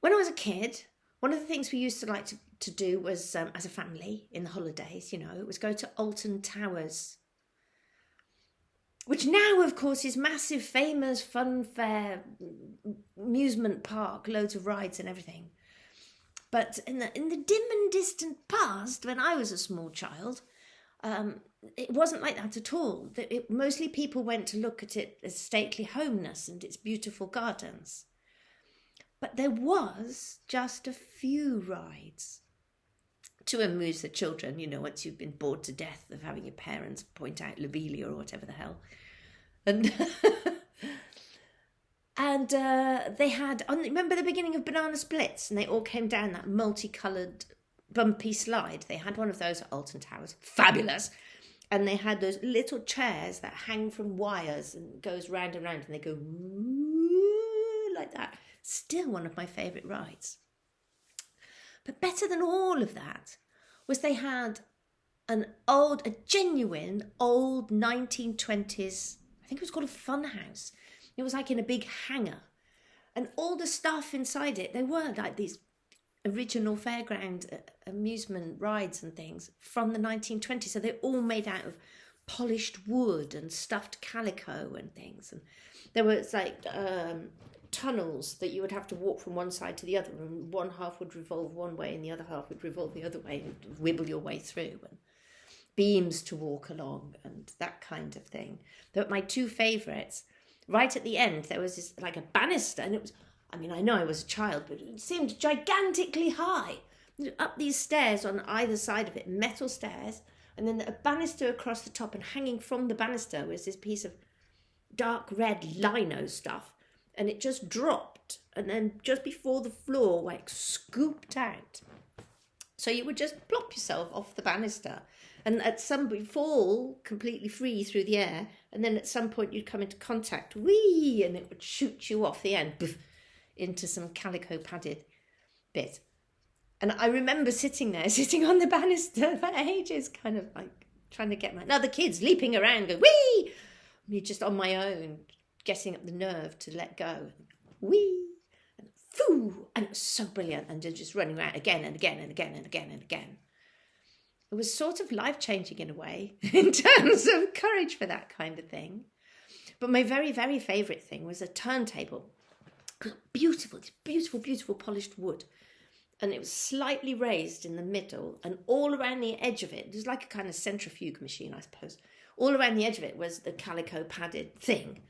When I was a kid, one of the things we used to like to do was, as a family in the holidays, you know, it was go to Alton Towers, which now, of course, is massive, famous, fun fair, amusement park, loads of rides and everything. But in the dim and distant past, when I was a small child, it wasn't like that at all. Mostly people went to look at it as stately homeness and its beautiful gardens. But there was just a few rides to amuse the children, you know, once you've been bored to death of having your parents point out Lobelia or whatever the hell. And and they had, remember the beginning of Banana Splits? And they all came down that multicoloured bumpy slide. They had one of those at Alton Towers. Fabulous. And they had those little chairs that hang from wires and goes round and round, and they go like that. Still one of my favourite rides. But better than all of that was they had a genuine old 1920s, I think it was called a fun house. It was like in a big hangar. And all the stuff inside it, they were like these original fairground amusement rides and things from the 1920s. So they're all made out of polished wood and stuffed calico and things. And there was like tunnels that you would have to walk from one side to the other, and one half would revolve one way and the other half would revolve the other way, and wibble your way through, and beams to walk along and that kind of thing. But my two favourites, right at the end, there was this like a banister, and it was, I mean, I know I was a child, but it seemed gigantically high. Up these stairs on either side of it, metal stairs, and then a banister across the top, and hanging from the banister was this piece of dark red lino stuff, and it just dropped, and then just before the floor, like scooped out. So you would just plop yourself off the banister, and you'd fall completely free through the air, and then at some point you'd come into contact, whee, and it would shoot you off the end, boof, into some calico padded bit. And I remember sitting on the banister for ages, kind of like trying to get now the kids leaping around, going, whee! Me just on my own, getting up the nerve to let go. Whee! And foo! And it was so brilliant. And just running around again and again and again and again and again. It was sort of life-changing in a way, in terms of courage for that kind of thing. But my very, very favourite thing was a turntable. Beautiful, beautiful, beautiful polished wood. And it was slightly raised in the middle, and all around the edge of it was like a kind of centrifuge machine, I suppose. All around the edge of it was the calico padded thing.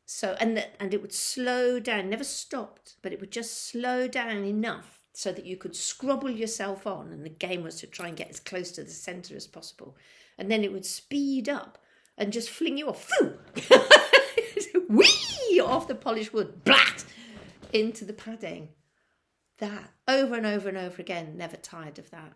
So, and it would slow down, never stopped, but it would just slow down enough so that you could scrobble yourself on, and the game was to try and get as close to the centre as possible. And then it would speed up and just fling you off, whee, off the polished wood, blat, into the padding. That, over and over and over again, never tired of that.